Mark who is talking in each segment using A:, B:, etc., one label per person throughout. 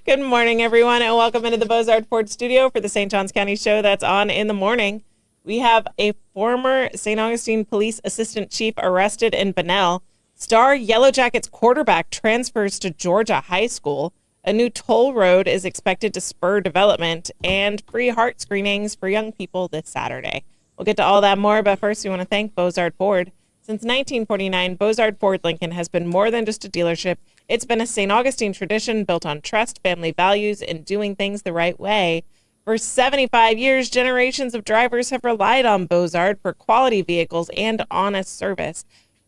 A: Good morning, everyone, and welcome into the Bozard Ford studio for the St. Johns County show that's on in the morning. We have a former St. Augustine police assistant chief arrested in Bunnell. Star Yellow Jackets quarterback transfers to Georgia High School. A new toll road is expected to spur development, and free heart screenings for young people this Saturday. We'll get to all that more, but first we want to thank Bozard Ford. Since 1949, Bozard Ford Lincoln has been more than just a dealership. It's been a St. Augustine tradition built on trust, family values, and doing things the right way. For 75 years, generations of drivers have relied on Bozard for quality vehicles and honest service.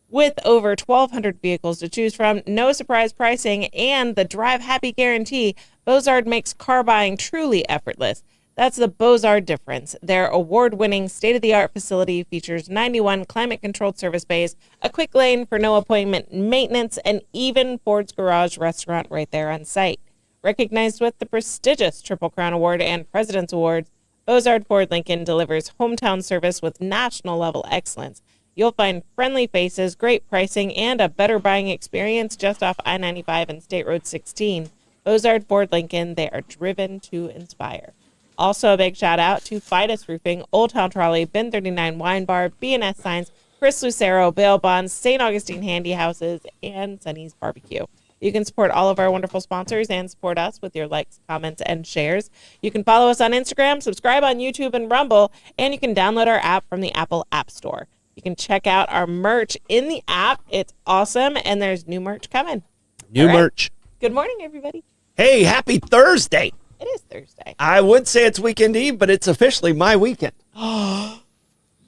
A: With over 1,200 vehicles to choose from, no surprise pricing, and the Drive Happy guarantee, Bozard makes car buying truly effortless. That's the Bozard difference. Their award-winning state-of-the-art facility features 91 climate-controlled service bays, a quick lane for no appointment maintenance, and even Ford's Garage restaurant right there on site. Recognized with the prestigious Triple Crown Award and President's Awards, Bozard Ford Lincoln delivers hometown service with national-level excellence. You'll find friendly faces, great pricing, and a better buying experience just off I-95 and State Road 16. Bozard Ford Lincoln, they are driven to inspire. Also, a big shout out to Fidus Roofing, Old Town Trolley, Bin 39 Wine Bar, B&S Signs, Chris Lucero, Bail Bonds, St. Augustine Handy Houses, and Sonny's Barbecue. You can support all of our wonderful sponsors and support us with your likes, comments, and shares. You can follow us on Instagram, subscribe on YouTube and Rumble, and you can download our app from the Apple App Store. You can check out our merch in the app. It's awesome, and there's new merch coming.
B: New merch. Good
A: morning, everybody.
B: Hey, happy Thursday.
A: It is Thursday.
B: I would say it's weekend eve, but it's officially my weekend.
A: Oh,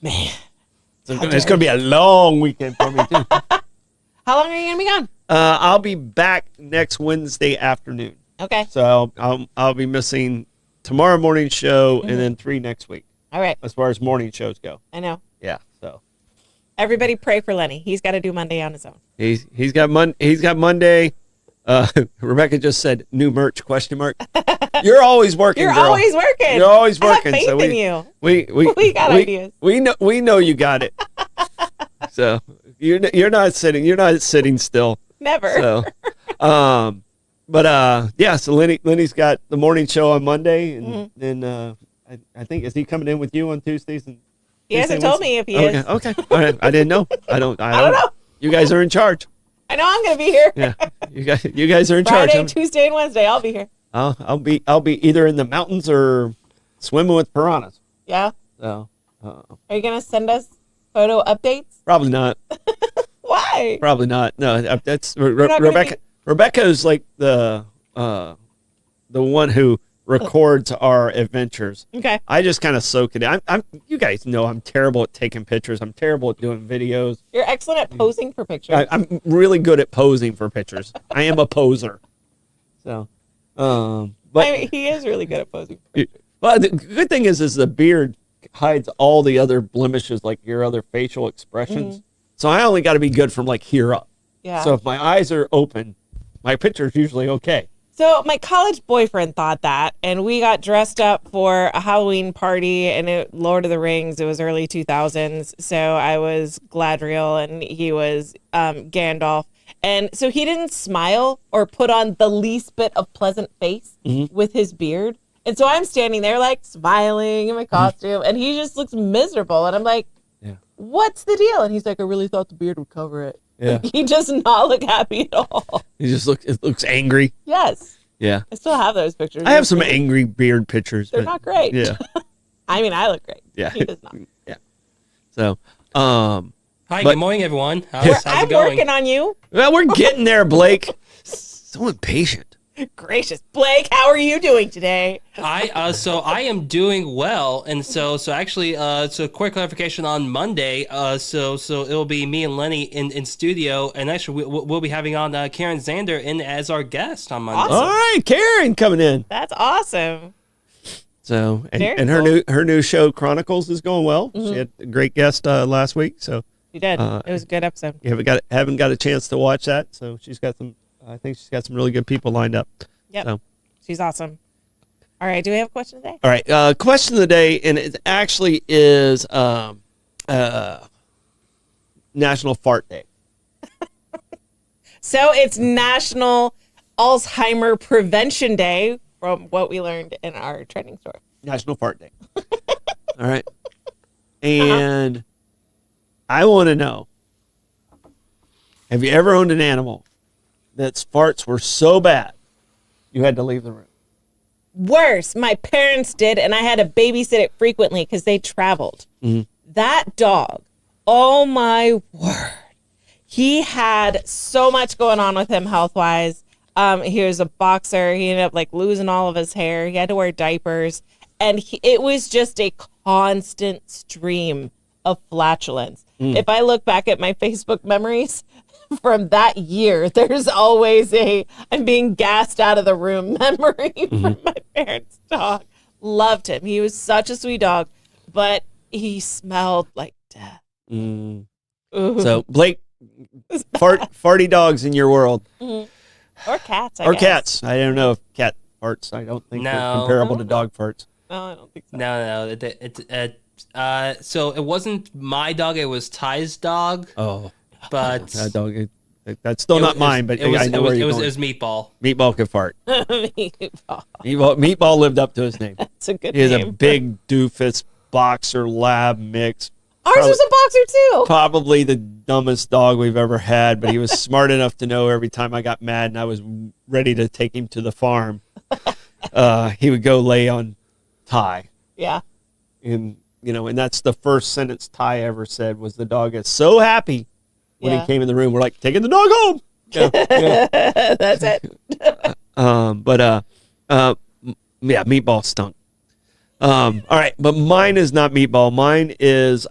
A: man.
B: It's going to be a long weekend for me, too.
A: How long are you going to be gone?
B: I'll be back next Wednesday afternoon.
A: Okay.
B: So I'll be missing tomorrow morning show and then 3 next week.
A: All right.
B: As far as morning shows go.
A: I know.
B: Yeah. So
A: everybody pray for Lenny. He's got to do Monday on his own.
B: He's got Monday. Rebecca just said new merch ? You're always working.
A: You're
B: girl.
A: always working.
B: You're always working.
A: I have faith in you.
B: We
A: got ideas.
B: We know you got it. So you're not sitting still.
A: Never.
B: So, yeah. So Lenny's got the morning show on Monday, and then I think is he coming in with you on Tuesdays? And
A: he hasn't told me if he is.
B: Okay. All right. I didn't know. I don't
A: know.
B: You guys are in charge.
A: I know I'm going to be here.
B: Yeah, you guys are in charge.
A: Friday, Tuesday, and Wednesday, I'll be here.
B: I'll be either in the mountains or swimming with piranhas.
A: Yeah.
B: So.
A: Are you going to send us photo updates?
B: Probably not.
A: Why?
B: Probably not. No, that's Rebecca. Rebecca is like the one who records our adventures.
A: Okay.
B: I just kind of soak it in. You guys know I'm terrible at taking pictures. I'm terrible at doing videos.
A: You're excellent at posing for pictures.
B: I'm really good at posing for pictures. I am a poser. So, but
A: I mean, he is really good at posing for pictures.
B: Well, the good thing is the beard hides all the other blemishes, like your other facial expressions. Mm-hmm. So I only got to be good from like here up.
A: Yeah.
B: So if my eyes are open, my picture's usually okay.
A: So my college boyfriend thought that, and we got dressed up for a Halloween party, and Lord of the Rings, it was early 2000s, so I was Gladriel, and he was Gandalf. And so he didn't smile or put on the least bit of pleasant face with his beard. And so I'm standing there, like, smiling in my costume, and he just looks miserable. And I'm like, what's the deal? And he's like, I really thought the beard would cover it.
B: Yeah.
A: He does not look happy at all.
B: It looks angry.
A: Yes.
B: Yeah.
A: I still have those pictures.
B: I have some angry beard pictures.
A: They're not great.
B: Yeah.
A: I mean, I look great.
B: Yeah.
A: He does not.
B: Yeah. So,
C: Hi, good morning, everyone. How's
A: I'm
C: it going?
A: working on you.
B: Well, we're getting there, Blake. So impatient.
A: Gracious. Blake, how are you doing today?
C: I am doing well, and so actually, so quick clarification on Monday. So it'll be me and Lenny in studio, and actually we'll be having on Karen Zander in as our guest on Monday.
A: Awesome.
B: All right, Karen coming in.
A: That's awesome.
B: So and
A: cool.
B: her new show Chronicles is going well. She had a great guest last week. So
A: you did. It was a good episode.
B: You haven't got a chance to watch that. So I think she's got some really good people lined up.
A: Yep.
B: So.
A: She's awesome. All right. Do we have a question today?
B: All right. Question of the day, and it actually is National Fart Day.
A: So it's National Alzheimer Prevention Day from what we learned in our training store.
B: National Fart Day. All right. And I want to know, have you ever owned an animal that's farts were so bad you had to leave the room?
A: Worse, my parents did, and I had to babysit it frequently because they traveled. That dog, oh my word. He had so much going on with him health-wise. He was a boxer. He ended up like losing all of his hair. He had to wear diapers. And it was just a constant stream of flatulence. If I look back at my Facebook memories from that year, there's always I'm being gassed out of the room memory from my parents' dog. Loved him. He was such a sweet dog, but he smelled like death.
B: So, Blake, farty dogs in your world.
A: Or cats, I
B: or
A: guess.
B: cats. I don't know if cat farts. I don't think they're comparable to dog farts.
A: No, I don't think so.
C: No. So it wasn't my dog. It was Ty's dog.
B: Oh,
C: but
B: that dog. That's still not mine, but I know where you're going.
C: It was Meatball.
B: Meatball could fart.
A: Meatball.
B: Meatball lived up to his name.
A: That's a good
B: He is
A: name.
B: a big doofus boxer lab mix.
A: Ours was a boxer too.
B: Probably the dumbest dog we've ever had, but he was smart enough to know every time I got mad and I was ready to take him to the farm, he would go lay on Ty.
A: Yeah.
B: And that's the first sentence Ty ever said was the dog is so happy when he came in the room. We're like, taking the dog home. Yeah.
A: That's it.
B: Meatball stunk. All right, but mine is not Meatball. Mine is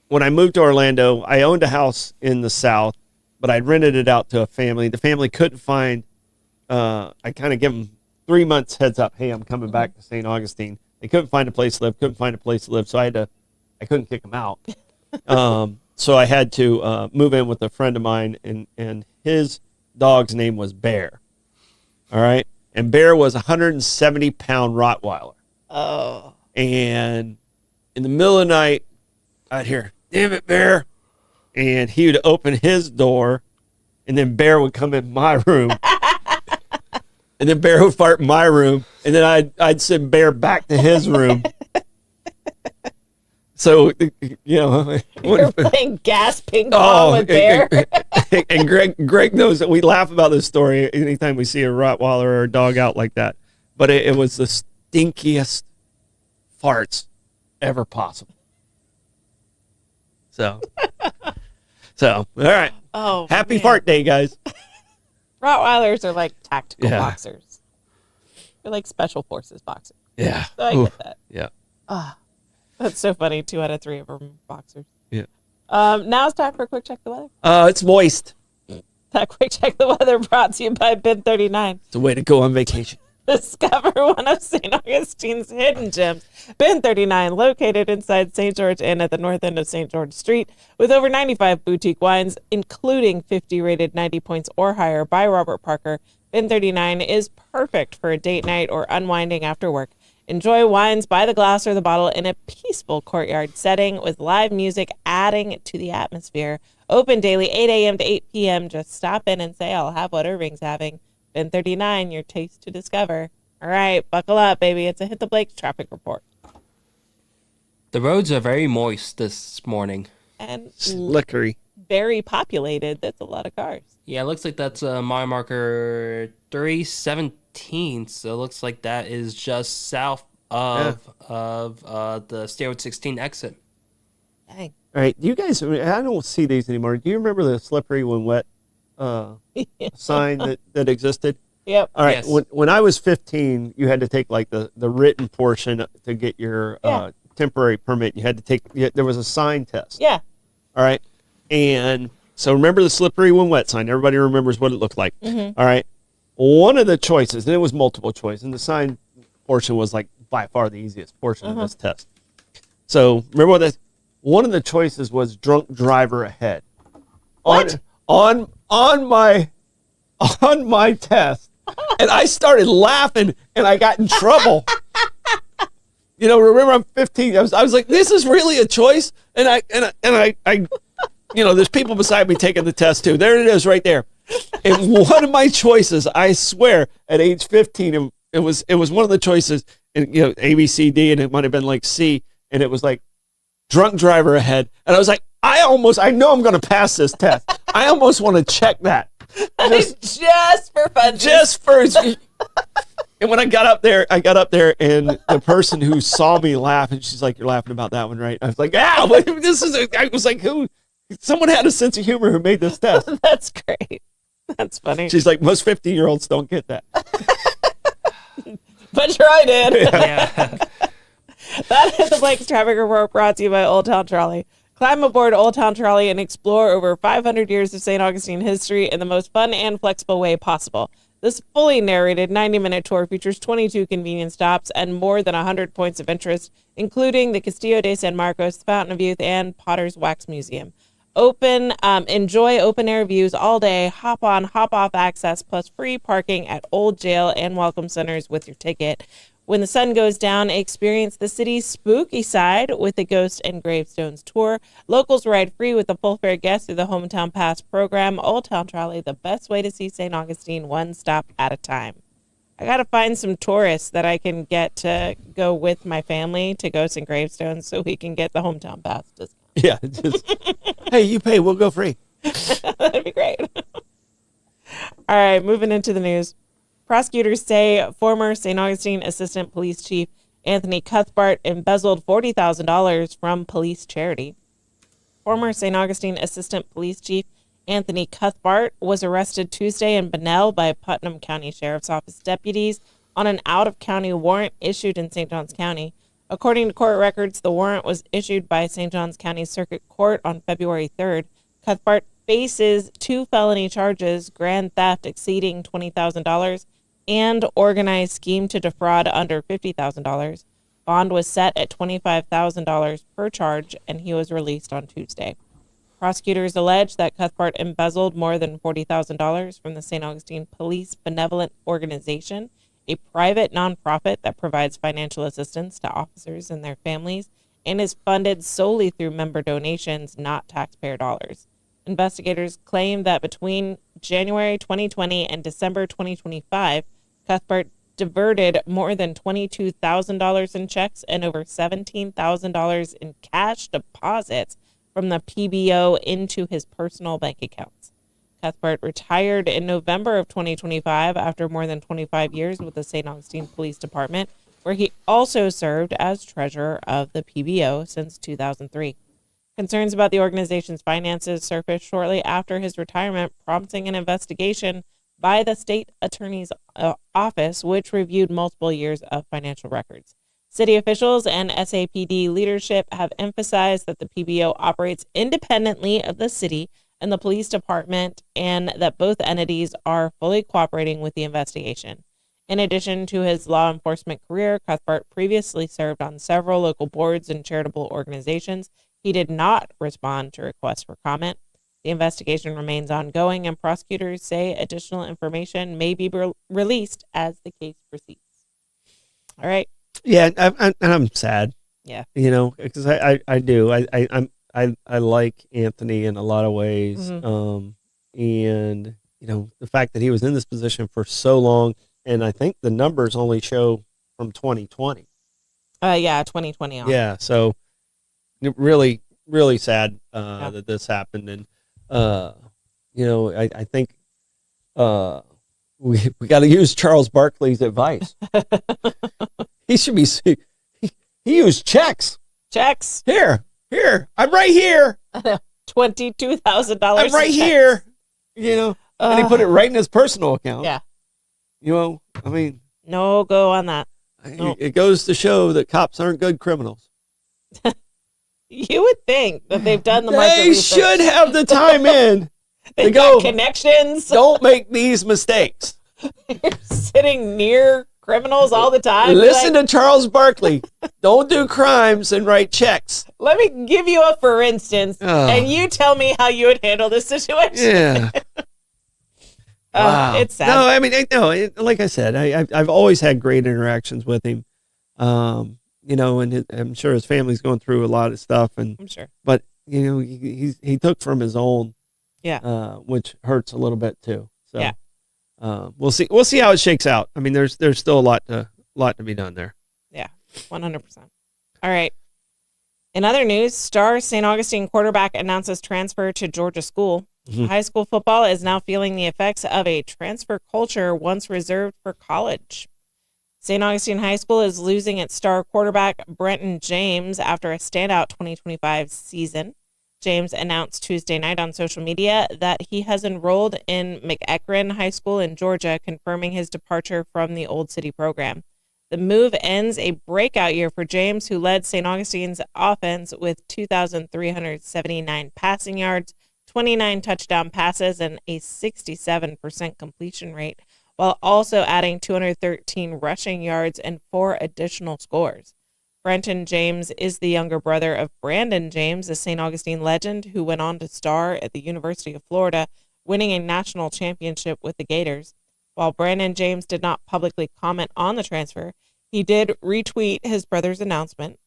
B: when I moved to Orlando, I owned a house in the South, but I'd rented it out to a family. The family couldn't find, I kind of give them 3 months heads up. Hey, I'm coming back to St. Augustine. They couldn't find a place to live, so I couldn't kick them out. So I had to move in with a friend of mine, and his dog's name was Bear. All right, and Bear was a 170-pound Rottweiler.
A: Oh.
B: And in the middle of the night, I'd hear, "Damn it, Bear." And he would open his door, and then Bear would come in my room. And then Bear would fart in my room, and then I'd send Bear back to his room. So,
A: You're playing gas ping pong with Bear.
B: And Greg knows that we laugh about this story anytime we see a Rottweiler or a dog out like that. But it was the stinkiest farts ever possible. So all right.
A: Oh,
B: Happy
A: man.
B: Fart Day, guys.
A: Rottweilers are like tactical
B: Yeah.
A: boxers. They're like special forces boxers.
B: Yeah.
A: So I get that.
B: Yeah.
A: That's so funny. 2 out of 3 of them are boxers.
B: Yeah.
A: Now it's time for a quick check the weather.
B: It's moist.
A: That quick check the weather brought to you by Bin 39.
B: It's a way to go on vacation.
A: Discover one of St. Augustine's hidden gems. Bin 39, located inside St. George Inn at the north end of St. George Street, with over 95 boutique wines, including 50 rated 90 points or higher by Robert Parker. Bin 39 is perfect for a date night or unwinding after work. Enjoy wines by the glass or the bottle in a peaceful courtyard setting with live music adding to the atmosphere. Open daily 8 a.m. to 8 p.m. Just stop in and say, I'll have what Irving's having. Bin 39, your taste to discover. All right, buckle up, baby. It's a Hit the Blake traffic report.
C: The roads are very moist this morning.
A: And
B: Slickery.
A: very populated. That's a lot of cars.
C: Yeah, it looks like that's mile marker 317. So it looks like that is just south of the Stairway 16 exit.
A: Dang.
B: All right. Do you guys, I don't see these anymore. Do you remember the slippery when wet sign that existed?
A: Yep.
B: All right.
C: Yes.
B: When I was 15, you had to take like the written portion to get your temporary permit. You had to take, there was a sign test.
A: Yeah.
B: All right. And so remember the slippery when wet sign. Everybody remembers what it looked like.
A: Mm-hmm.
B: All right. One of the choices, and it was multiple choice, and the sign portion was like by far the easiest portion of this test. So remember what that, one of the choices was drunk driver ahead.
A: What?
B: On my test. And I started laughing and I got in trouble. Remember I'm 15. I was like, this is really a choice. And I there's people beside me taking the test too. There it is right there. And one of my choices, I swear, at age 15, it was one of the choices, and A, B, C, D, and it might have been like C, and it was like drunk driver ahead, and I was like, I know I'm going to pass this test. I almost want to check that,
A: just for fun.
B: just for. And when I got up there, and the person who saw me laugh, and she's like, "You're laughing about that one, right?" I was like, "Ah, this is." I was like, "Who? Someone had a sense of humor who made this test."
A: That's great. That's funny.
B: She's like, "Most 15-year-olds don't get that."
A: But Troy did.
C: Yeah.
A: That is the Blake's Traffic Report brought to you by Old Town Trolley. Climb aboard Old Town Trolley and explore over 500 years of St. Augustine history in the most fun and flexible way possible. This fully narrated 90-minute tour features 22 convenient stops and more than 100 points of interest, including the Castillo de San Marcos, the Fountain of Youth, and Potter's Wax Museum. Enjoy open-air views all day, hop-on, hop-off access, plus free parking at Old Jail and Welcome Centers with your ticket. When the sun goes down, experience the city's spooky side with the Ghost and Gravestones tour. Locals ride free with a full fare guest through the Hometown Pass program. Old Town Trolley, the best way to see St. Augustine, one stop at a time. I got to find some tourists that I can get to go with my family to Ghosts and Gravestones so we can get the Hometown Pass discount.
B: Yeah, just, hey, you pay, we'll go free.
A: That'd be great. All right, moving into the news. Prosecutors say former St. Augustine Assistant Police Chief Anthony Cuthbert embezzled $40,000 from police charity. Former St. Augustine Assistant Police Chief Anthony Cuthbert was arrested Tuesday in Bunnell by Putnam County Sheriff's Office deputies on an out-of-county warrant issued in St. Johns County. According to court records, the warrant was issued by St. Johns County Circuit Court on February 3rd. Cuthbert faces 2 felony charges, grand theft exceeding $20,000 and organized scheme to defraud under $50,000. Bond was set at $25,000 per charge, and he was released on Tuesday. Prosecutors allege that Cuthbert embezzled more than $40,000 from the St. Augustine Police Benevolent Organization, a private nonprofit that provides financial assistance to officers and their families and is funded solely through member donations, not taxpayer dollars. Investigators claim that between January 2020 and December 2025, Cuthbert diverted more than $22,000 in checks and over $17,000 in cash deposits from the PBO into his personal bank accounts. Cuthbert retired in November of 2025 after more than 25 years with the St. Augustine Police Department, where he also served as treasurer of the PBO since 2003. Concerns about the organization's finances surfaced shortly after his retirement, prompting an investigation by the state attorney's office, which reviewed multiple years of financial records. City officials and SAPD leadership have emphasized that the PBO operates independently of the city and the police department, and that both entities are fully cooperating with the investigation. In addition to his law enforcement career, Cuthbert previously served on several local boards and charitable organizations. He did not respond to requests for comment. The investigation remains ongoing, and prosecutors say additional information may be released as the case proceeds. All right.
B: Yeah, I'm sad.
A: Yeah.
B: Because I do. I like Anthony in a lot of ways.
A: Mm-hmm.
B: And the fact that he was in this position for so long, and I think the numbers only show from 2020.
A: Yeah, 2020 on.
B: Yeah, so really, really sad that this happened, and I think we got to use Charles Barkley's advice. He should be. He used checks.
A: Checks.
B: Here, I'm right here.
A: $22,000.
B: I'm right here. And he put it right in his personal account.
A: Yeah.
B: I mean,
A: No go on that. Nope.
B: It goes to show that cops aren't good criminals.
A: You would think that they've done the market
B: They
A: research.
B: should have the time in
A: They've
B: to
A: got
B: go.
A: connections.
B: Don't make these mistakes.
A: You're sitting near criminals all the time.
B: Listen to Charles Barkley. Don't do crimes and write checks.
A: Let me give you a for instance,
B: Oh.
A: and you tell me how you would handle this situation.
B: Yeah. Wow.
A: It's sad.
B: No, I mean, like I said, I've always had great interactions with him. And I'm sure his family's going through a lot of stuff,
A: I'm sure.
B: but he took from his own which hurts a little bit too. So
A: Yeah.
B: we'll see. We'll see how it shakes out. I mean, there's still a lot to be done there.
A: Yeah, 100%. All right. In other news, star St. Augustine quarterback announces transfer to Georgia school. High school football is now feeling the effects of a transfer culture once reserved for college. St. Augustine High School is losing its star quarterback, Brenton James, after a standout 2025 season. James announced Tuesday night on social media that he has enrolled in McEachern High School in Georgia, confirming his departure from the Old City program. The move ends a breakout year for James, who led St. Augustine's offense with 2,379 passing yards, 29 touchdown passes, and a 67% completion rate, while also adding 213 rushing yards and 4 additional scores. Brenton James is the younger brother of Brandon James, a St. Augustine legend who went on to star at the University of Florida, winning a national championship with the Gators. While Brandon James did not publicly comment on the transfer, he did retweet his brother's announcement.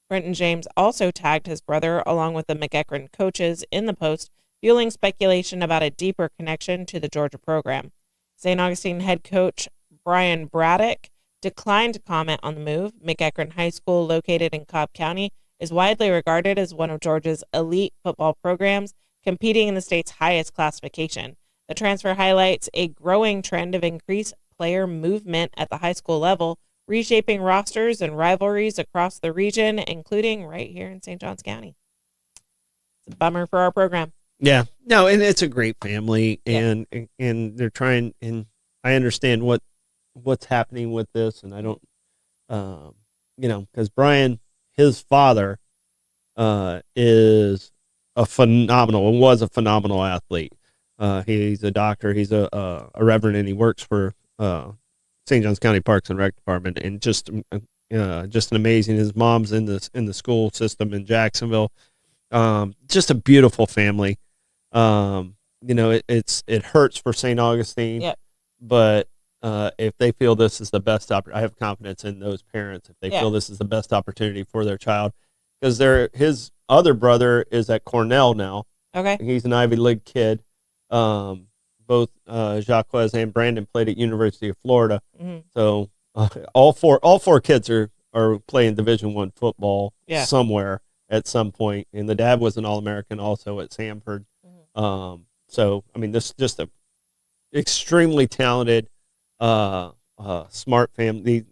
A: Brenton James also tagged his brother along with the McEachern coaches in the post, fueling speculation about a deeper connection to the Georgia program. St. Augustine head coach Brian Braddock declined to comment on the move. McEachern High School, located in Cobb County, is widely regarded as one of Georgia's elite football programs, competing in the state's highest classification. The transfer highlights a growing trend of increased player movement at the high school level, reshaping rosters and rivalries across the region, including right here in St. Johns County. It's a bummer for our program.
B: Yeah, no, and it's a great family, and they're trying, and I understand what's happening with this, and I don't, because Brian, his father, is was a phenomenal athlete. He's a doctor, he's a reverend, and he works for St. Johns County Parks and Rec Department, and just an amazing. His mom's in the school system in Jacksonville. Just a beautiful family. It hurts for St. Augustine, but if they feel this is the best I have confidence in those parents if they feel this is the best opportunity for their child, because his other brother is at Cornell now.
A: Okay,
B: he's an Ivy League kid. Both Jacques and Brandon played at University of Florida, so all four kids are playing Division I football somewhere at some point, and the dad was an All-American also at Samford. So I mean, this is just a extremely talented, smart family.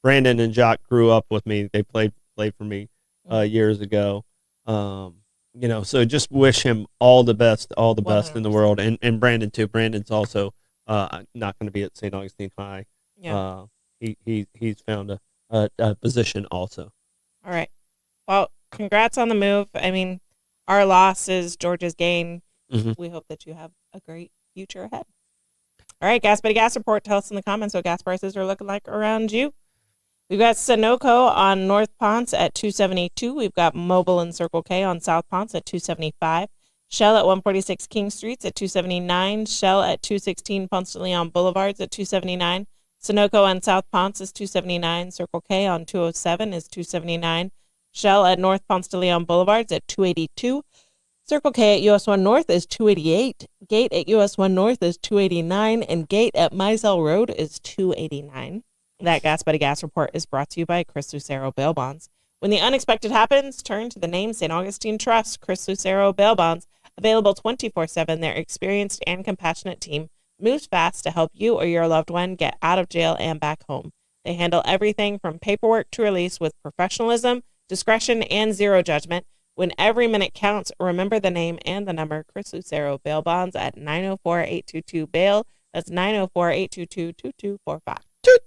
B: Brandon and Jacques grew up with me. They played for me years ago. So just wish him all the best in the world, and Brandon too. Brandon's also not going to be at St. Augustine High. Yeah. He's found a position also.
A: All right. Well, congrats on the move. I mean, our loss is Georgia's gain. We hope that you have a great future ahead. All right, Gas Buddy Gas Report. Tell us in the comments what gas prices are looking like around you. We've got Sunoco on North Ponce at $2.72. We've got Mobile and Circle K on South Ponce at $2.75. Shell at 146 King Streets at $2.79. Shell at 216 Ponce de Leon Boulevards at $2.79. Sunoco on South Ponce is $2.79. Circle K on 207 is $2.79. Shell at North Ponce de Leon Boulevards at $2.82. Circle K at US 1 North is $2.88. Gate at US 1 North is $2.89. And Gate at Mizell Road is $2.89. That Gas Buddy Gas Report is brought to you by Chris Lucero Bail Bonds. When the unexpected happens, turn to the name St. Augustine Trust. Chris Lucero Bail Bonds, available 24/7. Their experienced and compassionate team moves fast to help you or your loved one get out of jail and back home. They handle everything from paperwork to release with professionalism, discretion, and zero judgment. When every minute counts, remember the name and the number. Chris Lucero Bail Bonds at 904-822-BAIL. That's 904-822-2245.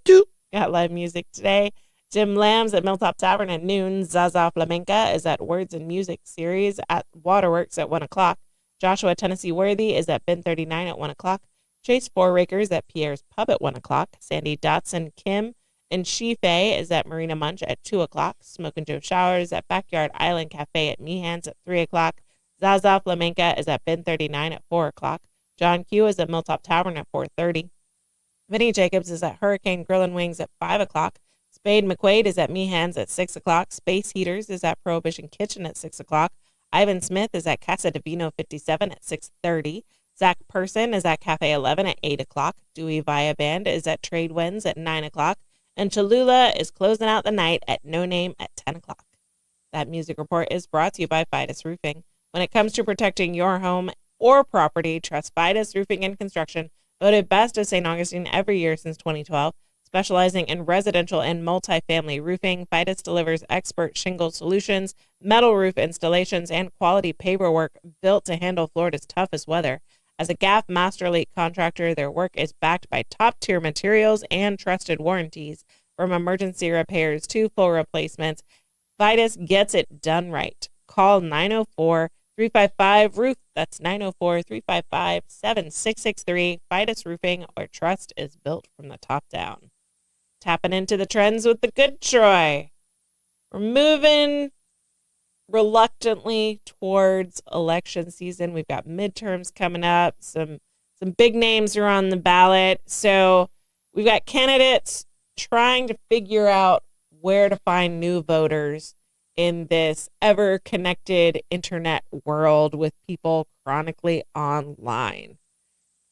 B: Toot.
A: Got live music today. Jim Lamb's at Milltop Tavern at noon. Zaza Flamenca is at Words and Music Series at Waterworks at 1 o'clock. Joshua Tennessee Worthy is at Ben 39 at 1 o'clock. Chase Fourrakers at Pierre's Pub at 1 o'clock. Sandy Dotson Kim and Shife is at Marina Munch at 2 o'clock. Smokin' Joe Showers at Backyard Island Cafe at Meehan's at 3 o'clock. Zaza Flamenca is at Ben 39 at 4 o'clock. John Q is at Milltop Tavern at 4:30. Vinny Jacobs is at Hurricane Grill and Wings at 5 o'clock. Spade McQuaid is at Meehan's at 6 o'clock. Space Heaters is at Prohibition Kitchen at 6 o'clock. Ivan Smith is at Casa Divino 57 at 6:30. Zach Person is at Cafe 11 at 8 o'clock. Dewey Via Band is at Trade Winds at 9 o'clock. And Cholula is closing out the night at No Name at 10 o'clock. That music report is brought to you by Fidus Roofing. When it comes to protecting your home or property, trust Fidus Roofing and Construction, voted best of St. Augustine every year since 2012. Specializing in residential and multifamily roofing, Fidus delivers expert shingle solutions, metal roof installations, and quality paperwork built to handle Florida's toughest weather. As a GAF Master Elite contractor, their work is backed by top-tier materials and trusted warranties. From emergency repairs to full replacements, Fidus gets it done right. Call 904-355-ROOF. That's 904-355-7663. Fidus Roofing, where trust is built from the top down. Tapping into the trends with the good Troy. We're moving reluctantly towards election season. We've got midterms coming up. Some big names are on the ballot. So we've got candidates trying to figure out where to find new voters in this ever-connected internet world with people chronically online.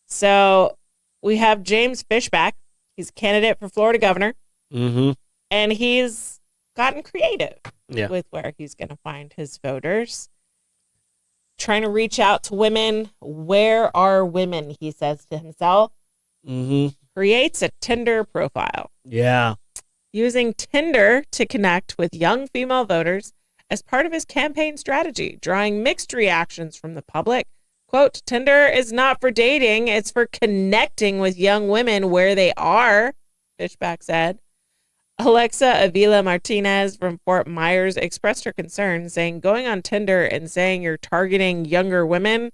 A: So we have James Fishback. He's a candidate for Florida governor.
B: Mm-hmm.
A: And he's gotten creative
B: Yeah.
A: with where he's going to find his voters. Trying to reach out to women. Where are women, he says to himself.
B: Mm-hmm.
A: Creates a Tinder profile.
B: Yeah.
A: Using Tinder to connect with young female voters as part of his campaign strategy, drawing mixed reactions from the public. Quote, Tinder is not for dating, it's for connecting with young women where they are, Fishback said. Alexa Avila Martinez from Fort Myers expressed her concern, saying going on Tinder and saying you're targeting younger women,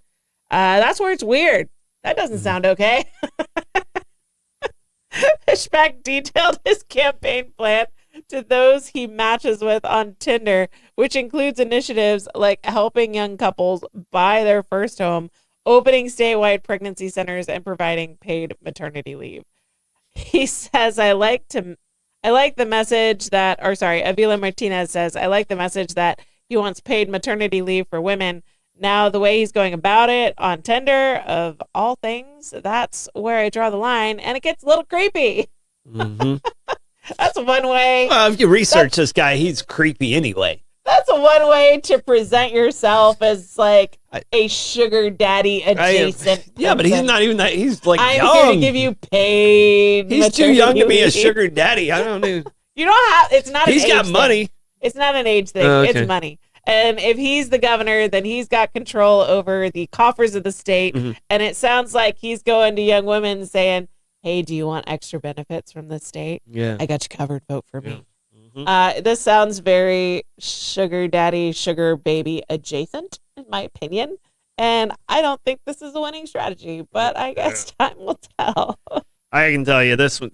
A: that's where it's weird. That doesn't sound okay. Fishback detailed his campaign plan to those he matches with on Tinder, which includes initiatives like helping young couples buy their first home, opening statewide pregnancy centers, and providing paid maternity leave. He says, Avila Martinez says, I like the message that he wants paid maternity leave for women. Now, the way he's going about it on Tinder, of all things, that's where I draw the line, and it gets a little creepy.
B: Mm-hmm.
A: That's one way.
B: Well, if you research this guy, he's creepy anyway.
A: That's one way to present yourself as like a sugar daddy adjacent.
B: Yeah, but he's not even that. He's like
A: I'm
B: young.
A: here to give you paid.
B: He's too young to be a
A: leave.
B: sugar daddy. I don't know.
A: You don't have. It's not.
B: He's
A: an
B: got
A: age
B: money.
A: Thing. It's not an age thing.
B: Okay.
A: It's money. And if he's the governor, then he's got control over the coffers of the state.
B: Mm-hmm.
A: And it sounds like he's going to young women saying, hey, do you want extra benefits from the state?
B: Yeah.
A: I got you covered. Vote for me.
B: Mm-hmm.
A: This sounds very sugar daddy, sugar baby adjacent, in my opinion. And I don't think this is a winning strategy, but I guess time will tell.
B: I can tell you this one.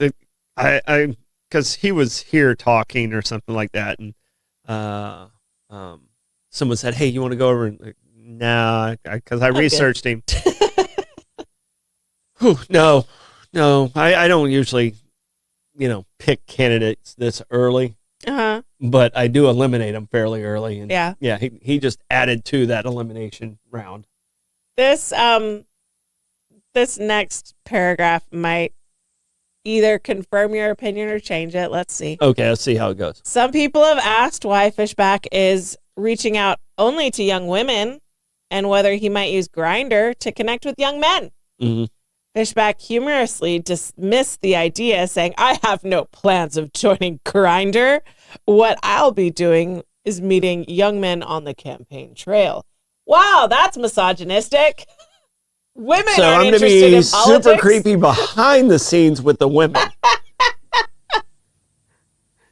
B: Because he was here talking or something like that. And someone said, hey, you want to go over? And like, nah, because I researched him. Whew, no, I don't usually, pick candidates this early.
A: Uh-huh.
B: But I do eliminate them fairly early. And
A: yeah,
B: he just added to that elimination round.
A: This next paragraph might either confirm your opinion or change it. Let's see.
B: Okay, let's see how it goes.
A: Some people have asked why Fishback is reaching out only to young women and whether he might use Grindr to connect with young men.
B: Mm-hmm.
A: Fishback humorously dismissed the idea, saying, I have no plans of joining Grindr. What I'll be doing is meeting young men on the campaign trail. Wow, that's misogynistic. Women
B: So
A: aren't
B: I'm going to
A: interested
B: be
A: in
B: super
A: politics.
B: creepy behind the scenes with the women.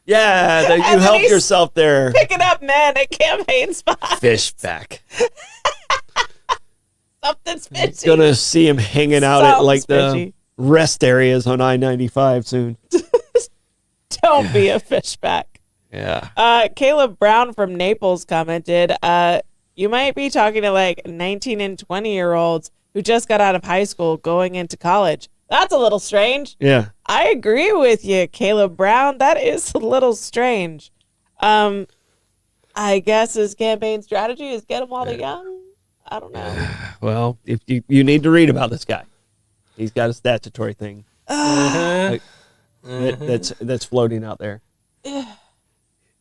B: Yeah, you
A: then
B: help
A: he's
B: yourself there.
A: Picking up men at campaign spots.
B: Fishback.
A: Something's fishy.
B: Gonna see him hanging out at like the
A: fishy.
B: rest areas on I-95 soon.
A: Don't be a Fishback.
B: Yeah.
A: Caleb Brown from Naples commented, you might be talking to like 19 and 20-year-olds who just got out of high school going into college. That's a little strange.
B: Yeah.
A: I agree with you, Caleb Brown. That is a little strange. I guess his campaign strategy is get them while they're young. I don't know.
B: Well, if you need to read about this guy. He's got a statutory thing
C: Uh-huh.
B: that's floating out there. Yeah.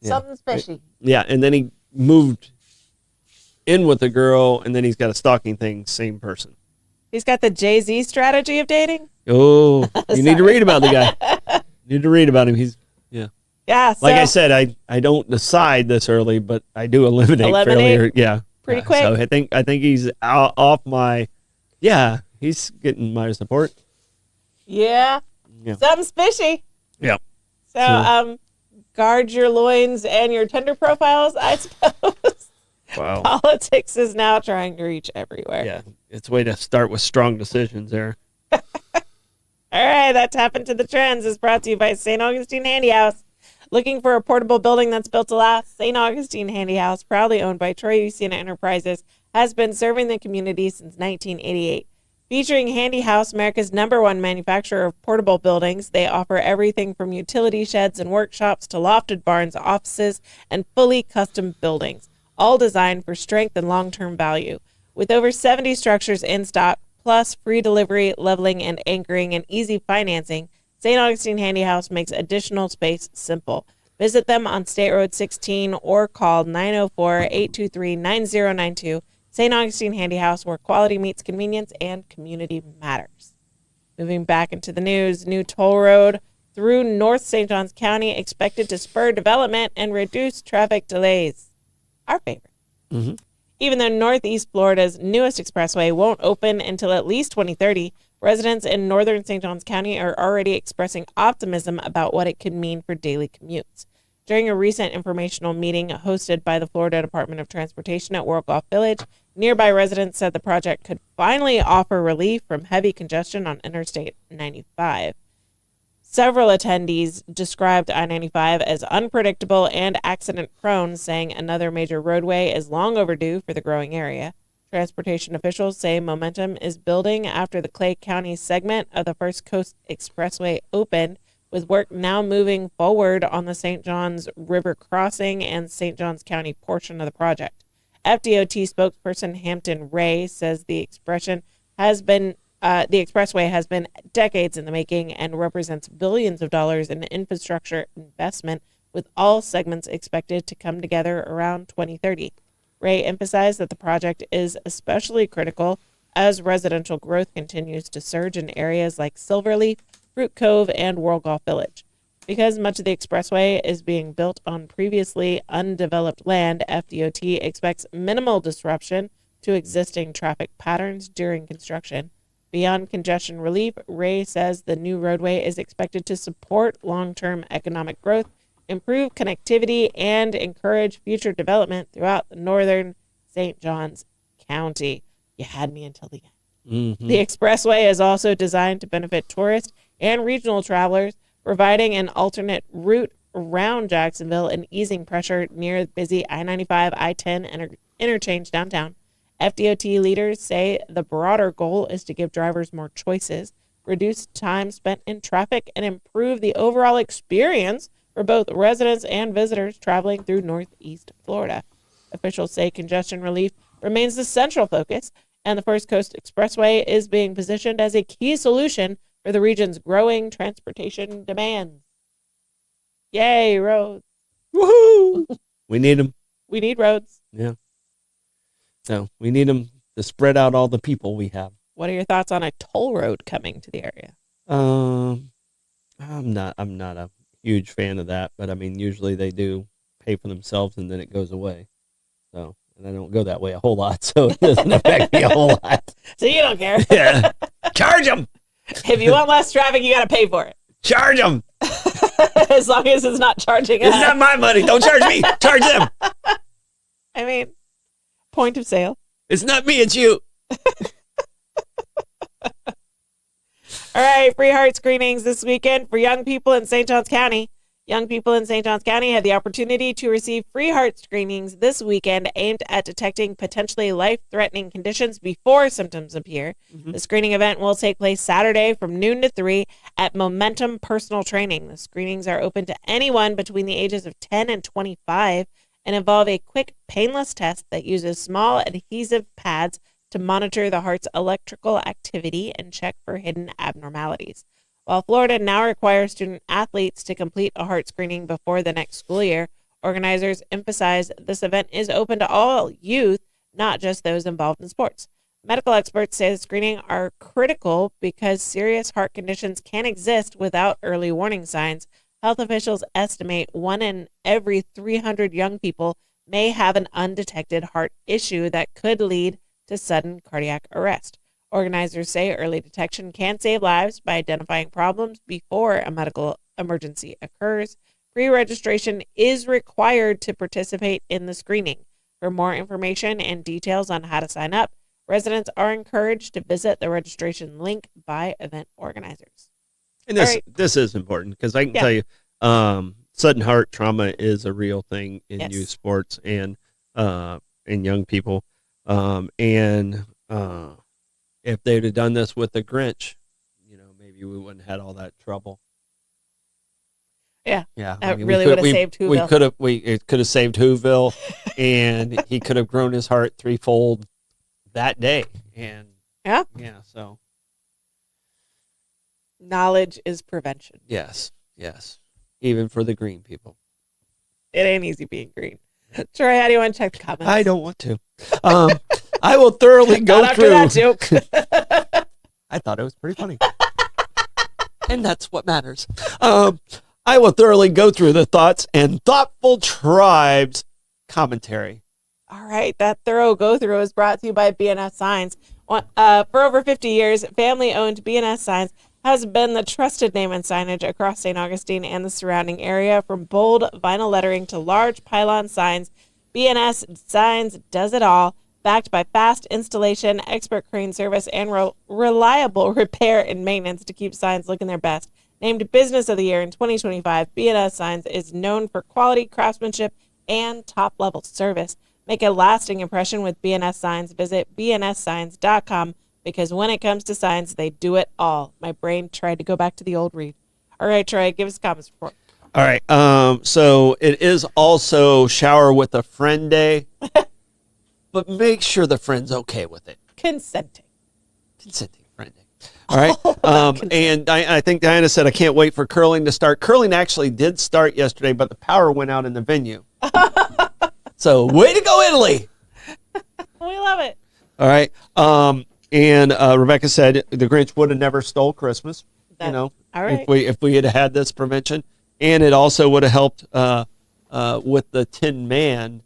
A: Something's fishy.
B: Yeah, and then he moved in with a girl, and then he's got a stalking thing, same person.
A: He's got the Jay-Z strategy of dating.
B: Oh, you need to read about the guy. You need to read about him.
A: Yeah. So
B: Like I said, I don't decide this early, but I do eliminate fairly.
A: Eliminate?
B: Yeah,
A: Pretty quick.
B: So I think he's out off my. Yeah, he's getting my support.
A: Yeah.
B: Yeah.
A: Something's fishy.
B: Yeah.
A: So, guard your loins and your Tinder profiles, I suppose.
B: Wow.
A: Politics is now trying to reach everywhere.
B: Yeah, it's a way to start with strong decisions there.
A: All right, that Tap Into the Trends is brought to you by St. Augustine Handy House. Looking for a portable building that's built to last? St. Augustine Handy House, proudly owned by Troy Ucina Enterprises, has been serving the community since 1988. Featuring Handy House, America's #1 manufacturer of portable buildings, they offer everything from utility sheds and workshops to lofted barns, offices, and fully custom buildings, all designed for strength and long-term value. With over 70 structures in stock, plus free delivery, leveling, and anchoring, and easy financing, St. Augustine Handy House makes additional space simple. Visit them on State Road 16 or call 904-823-9092. St. Augustine Handy House, where quality meets convenience and community matters. Moving back into the news, new toll road through North St. Johns County expected to spur development and reduce traffic delays. Our favorite.
B: Mm-hmm.
A: Even though Northeast Florida's newest expressway won't open until at least 2030, residents in northern St. Johns County are already expressing optimism about what it could mean for daily commutes. During a recent informational meeting hosted by the Florida Department of Transportation at World Golf Village, nearby residents said the project could finally offer relief from heavy congestion on Interstate 95. Several attendees described I-95 as unpredictable and accident-prone, saying another major roadway is long overdue for the growing area. Transportation officials say momentum is building after the Clay County segment of the First Coast Expressway opened, with work now moving forward on the St. Johns River crossing and St. Johns County portion of the project. FDOT spokesperson Hampton Ray says the expressway has been decades in the making and represents billions of dollars in infrastructure investment, with all segments expected to come together around 2030. Ray emphasized that the project is especially critical as residential growth continues to surge in areas like Silverleaf, Fruit Cove, and World Golf Village. Because much of the expressway is being built on previously undeveloped land, FDOT expects minimal disruption to existing traffic patterns during construction. Beyond congestion relief, Ray says the new roadway is expected to support long-term economic growth, improve connectivity, and encourage future development throughout the northern St. Johns County. You had me until the end.
B: Mm-hmm.
A: The expressway is also designed to benefit tourists and regional travelers, providing an alternate route around Jacksonville and easing pressure near the busy I-95, I-10 interchange downtown. FDOT leaders say the broader goal is to give drivers more choices, reduce time spent in traffic, and improve the overall experience for both residents and visitors traveling through Northeast Florida. Officials say congestion relief remains the central focus, and the First Coast Expressway is being positioned as a key solution for the region's growing transportation demands. Yay, roads.
B: Woohoo! We need them.
A: We need roads.
B: Yeah. So we need them to spread out all the people we have.
A: What are your thoughts on a toll road coming to the area?
B: I'm not a huge fan of that, but I mean, usually they do pay for themselves and then it goes away. So, and I don't go that way a whole lot, so it doesn't affect me a whole lot.
A: So you don't care.
B: Yeah. Charge them.
A: If you want less traffic, you got to pay for it.
B: Charge them.
A: As long as it's not charging
B: It's
A: us.
B: not my money. Don't charge me. Charge them.
A: I mean, point of sale.
B: It's not me. It's you.
A: All right, free heart screenings this weekend for young people in St. Johns County. Young people in St. Johns County have the opportunity to receive free heart screenings this weekend aimed at detecting potentially life-threatening conditions before symptoms appear. Mm-hmm. The screening event will take place Saturday from noon to 3 at Momentum Personal Training. The screenings are open to anyone between the ages of 10 and 25, and involve a quick, painless test that uses small adhesive pads to monitor the heart's electrical activity and check for hidden abnormalities. While Florida now requires student athletes to complete a heart screening before the next school year, organizers emphasize this event is open to all youth, not just those involved in sports. Medical experts say the screening are critical because serious heart conditions can exist without early warning signs. Health officials estimate 1 in every 300 young people may have an undetected heart issue that could lead to sudden cardiac arrest. Organizers say early detection can save lives by identifying problems before a medical emergency occurs. Pre-registration is required to participate in the screening. For more information and details on how to sign up, residents are encouraged to visit the registration link by event organizers.
B: And this is important because I can tell you, sudden heart trauma is a real thing in youth sports and in young people. If they'd have done this with the Grinch, maybe we wouldn't have had all that trouble.
A: Yeah.
B: Yeah.
A: That really would have saved Whoville.
B: It could have saved Whoville, and he could have grown his heart threefold that day. And so
A: knowledge is prevention.
B: yes, even for the green people.
A: It ain't easy being green. Troy, how do you want to check the comments?
B: I don't want to. I will thoroughly go
A: Not
B: through.
A: after that joke.
B: I thought it was pretty funny. And that's what matters. I will thoroughly go through the thoughts and thoughtful tribes commentary.
A: All right, that thorough go-through is brought to you by B&S Signs. For over 50 years, family-owned B&S Signs has been the trusted name in signage across St. Augustine and the surrounding area. From bold vinyl lettering to large pylon signs, B&S Signs does it all, backed by fast installation, expert crane service, and reliable repair and maintenance to keep signs looking their best. Named Business of the Year in 2025, B&S Signs is known for quality, craftsmanship, and top-level service. Make a lasting impression with B&S Signs. Visit bnssigns.com because when it comes to signs, they do it all. My brain tried to go back to the old read. All right, Troy, give us a comments report.
B: All right. So it is also Shower with a Friend Day, but make sure the friend's okay with it.
A: Consenting
B: friend day. All right. And I think Diana said, I can't wait for curling to start. Curling actually did start yesterday, but the power went out in the venue. So way to go, Italy.
A: We love it.
B: All right. And Rebecca said the Grinch would have never stole Christmas.
A: All right.
B: If we had had this prevention, and it also would have helped with the Tin Man.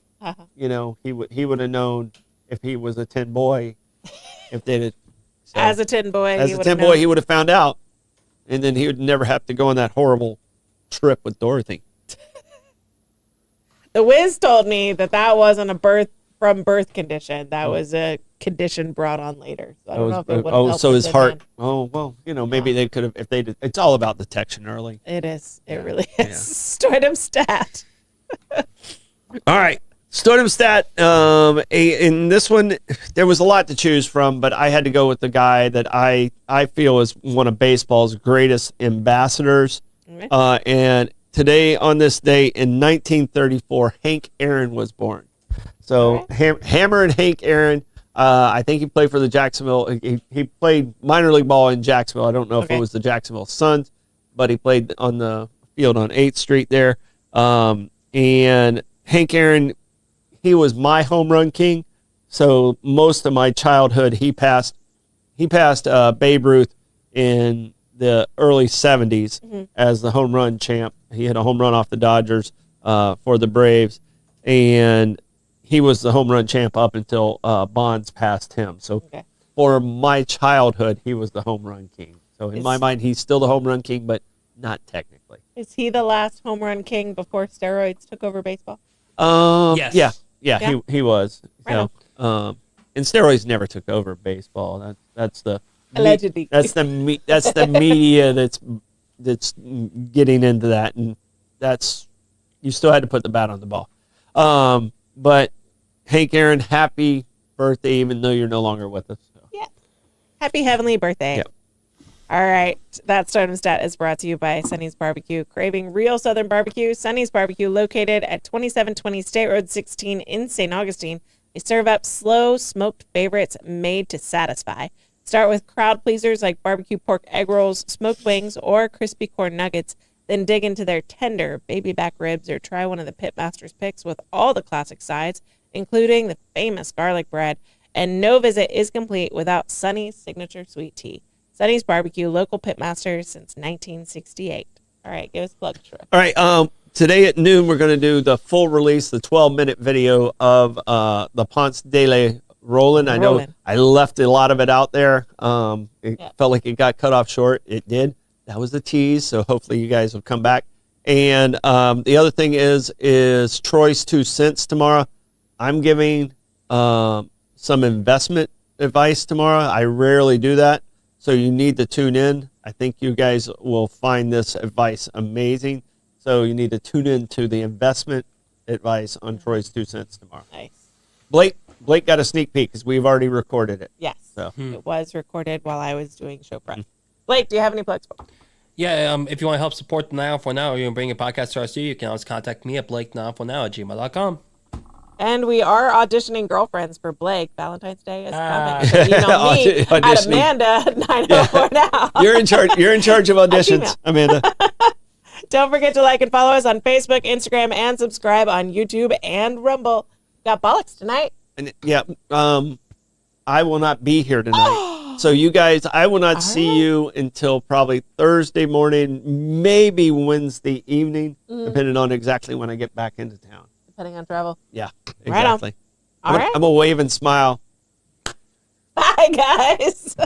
B: He would have known if he was a tin boy, if they did. So,
A: as a tin boy,
B: he would have found out, and then he would never have to go on that horrible trip with Dorothy.
A: The Wiz told me that wasn't a birth condition. That was a condition brought on later. So I don't know if it would have helped
B: so his heart.
A: then.
B: Oh well, maybe they could have if they did. It's all about detection early.
A: It is. It really is. Stoidem stat.
B: All right. Stoidem stat. In this one, there was a lot to choose from, but I had to go with the guy that I feel is one of baseball's greatest ambassadors.
A: Okay.
B: And today, on this day in 1934, Hank Aaron was born. So Hammer and Hank Aaron, I think he played for the Jacksonville. He played minor league ball in Jacksonville. I don't know if it was the Jacksonville Suns, but he played on the field on 8th Street there. And Hank Aaron, he was my home run king. So most of my childhood, he passed Babe Ruth in the early 70s as the home run champ. He had a home run off the Dodgers for the Braves, and he was the home run champ up until Bonds passed him. So for my childhood, he was the home run king. So in my mind, he's still the home run king, but not technically.
A: Is he the last home run king before steroids took over baseball?
C: Yes.
B: Yeah. He was.
A: Right
B: and steroids never took over baseball. That's the
A: allegedly.
B: That's the media that's getting into that, and that's you still had to put the bat on the ball. But Hank Aaron, happy birthday, even though you're no longer with us. So.
A: Yeah. Happy heavenly birthday.
B: Yep.
A: All right. That Stardom Stat is brought to you by Sonny's Barbecue. Craving real Southern barbecue? Sonny's Barbecue, located at 2720 State Road 16 in St. Augustine. They serve up slow smoked favorites made to satisfy. Start with crowd pleasers like barbecue pork egg rolls, smoked wings, or crispy corn nuggets. Then dig into their tender baby back ribs or try one of the Pitmaster's picks with all the classic sides, including the famous garlic bread. And no visit is complete without Sonny's signature sweet tea. Sonny's Barbecue, local pitmaster since 1968. All right, give us a plug, Troy.
B: All right. Today at noon, we're going to do the full release, the 12-minute video of the Ponce de Le Roland. I know I left a lot of it out there. It felt like it got cut off short. It did. That was the tease, so hopefully you guys will come back. And the other thing is Troy's 2 cents tomorrow. I'm giving some investment advice tomorrow. I rarely do that, so you need to tune in. I think you guys will find this advice amazing. So you need to tune in to the investment advice on Troy's 2 cents tomorrow.
A: Nice.
B: Blake got a sneak peek because we've already recorded it.
A: Yes,
B: so.
A: It was recorded while I was doing show prep. Blake, do you have any plugs for?
C: Yeah, if you want to help support the 904 or you want to bring a podcast to our studio, you can always contact me at blake904now@gmail.com.
A: And we are auditioning girlfriends for Blake. Valentine's Day is coming. So email me at Amanda 904 now.
B: You're in charge. You're in charge of auditions, Amanda.
A: Don't forget to like and follow us on Facebook, Instagram, and subscribe on YouTube and Rumble. Got bollocks tonight.
B: And I will not be here tonight. So you guys, I will not see you until probably Thursday morning, maybe Wednesday evening, depending on exactly when I get back into town.
A: Depending on travel.
B: Yeah, exactly.
A: All right.
B: I'm a wave and smile.
A: Bye, guys.